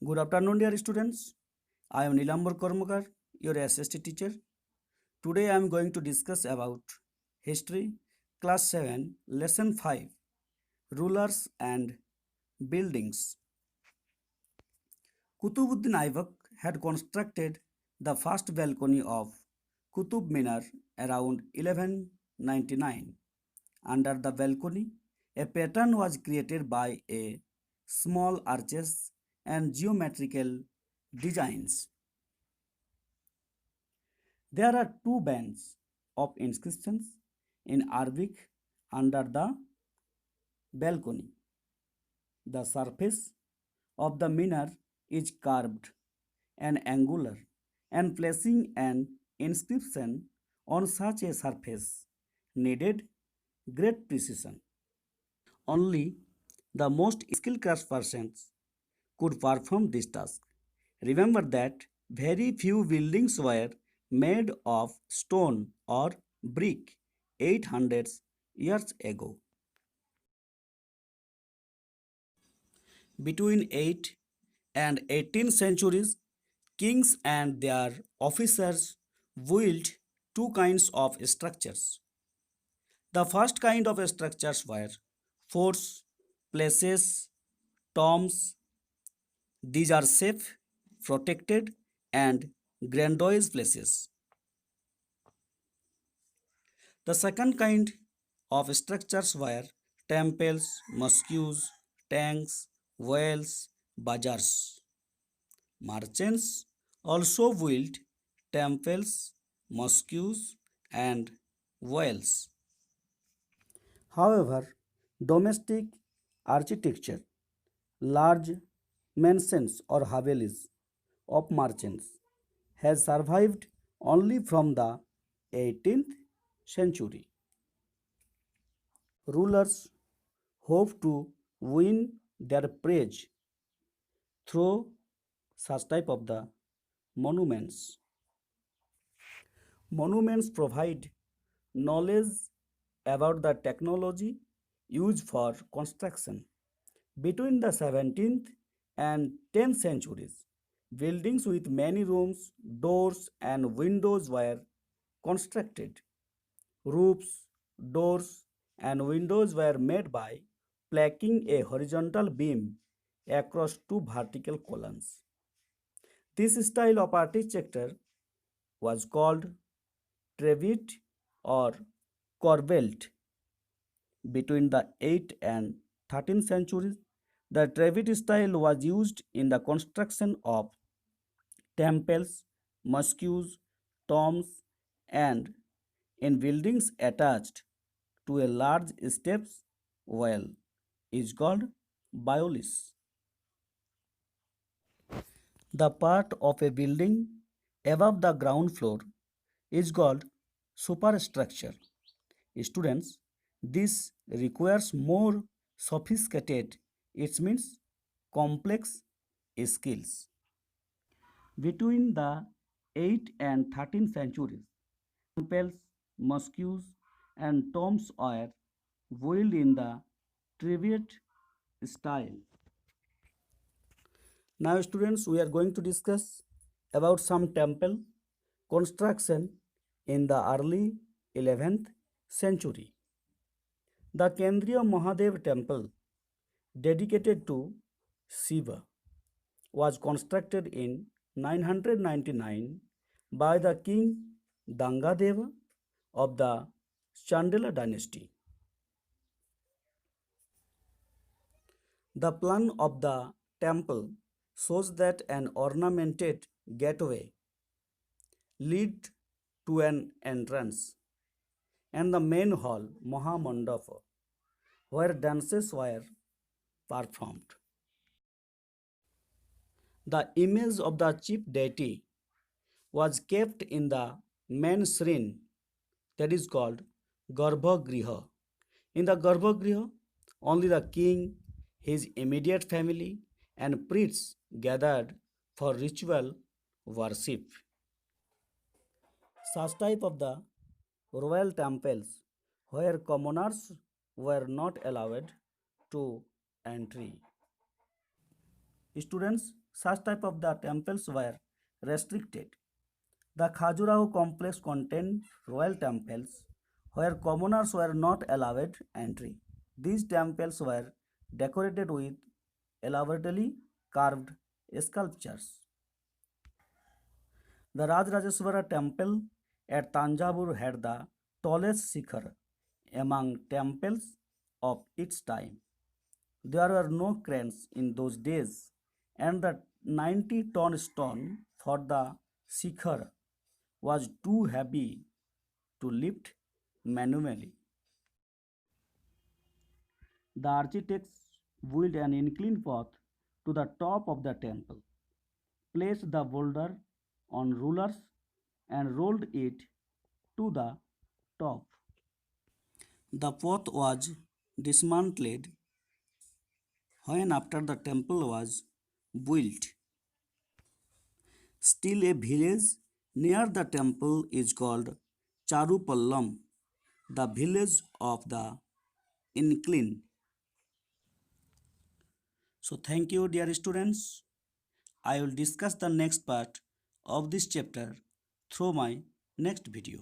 Good afternoon, dear students. I am Nilambar Kormakar, your SST teacher. Today I am going to discuss about History, Class 7, Lesson 5, Rulers and Buildings. Kutubuddin Aibak had constructed the first balcony of Qutub Minar around 1199. Under the balcony, a pattern was created by a small arches and geometrical designs. There are two bands of inscriptions in Arabic under the balcony. The surface of the minar is curved and angular, and placing an inscription on such a surface needed great precision. Only the most skilled craftspersons could perform this task. Remember that very few buildings were made of stone or brick 800 years ago. Between 8th and 18th centuries, kings and their officers built two kinds of structures. The first kind of structures were forts, places, tombs. These are safe, protected, and grandiose places. The second kind of structures were temples, mosques, tanks, wells, bazaars. Merchants also built temples, mosques, and wells. However, domestic architecture, large mansions or havelis of merchants, has survived only from the 18th century. Rulers hope to win their praise through such type of the monuments. Monuments provide knowledge about the technology used for construction. Between the 17th and 10th centuries, buildings with many rooms, doors, and windows were constructed. Roofs, doors, and windows were made by placing a horizontal beam across two vertical columns. This style of architecture was called Trevit or Corbelt. Between the 8th and 13th centuries, the Trevit style was used in the construction of temples, mosques, tombs, and in buildings attached to a large steps well is called biolis. The part of a building above the ground floor is called superstructure. Students, this requires more sophisticated, it means complex skills. Between the 8th and 13th centuries, temples, mosques, and tombs were built in the Trevite style. Now, students, we are going to discuss about some temple construction in the early 11th century. The Kendriya Mahadev temple, dedicated to Shiva, was constructed in 999 by the king Dangadeva of the Chandela dynasty. The plan of the temple shows that an ornamented gateway lead to an entrance and the main hall Mahamandapa where dances were performed. The image of the chief deity was kept in the main shrine, that is called Garbhagriha. In the Garbhagriha, only the king, his immediate family, and priests gathered for ritual worship. Such type of the royal temples where commoners were not allowed to entry. Students, such type of the temples were restricted. The Khajuraho complex contained royal temples where commoners were not allowed entry. These temples were decorated with elaborately carved sculptures. The Rajrajeshwara temple at Tanjavur had the tallest shikhar among temples of its time. There were no cranes in those days, and the 90-ton stone for the shikhar was too heavy to lift manually. The architects built an inclined path to the top of the temple, placed the boulder on rollers, and rolled it to the top. The path was dismantled when after the temple was built. Still, a village near the temple is called Charupallam, the village of the incline. So, thank you, dear students. I will discuss the next part of this chapter through my next video.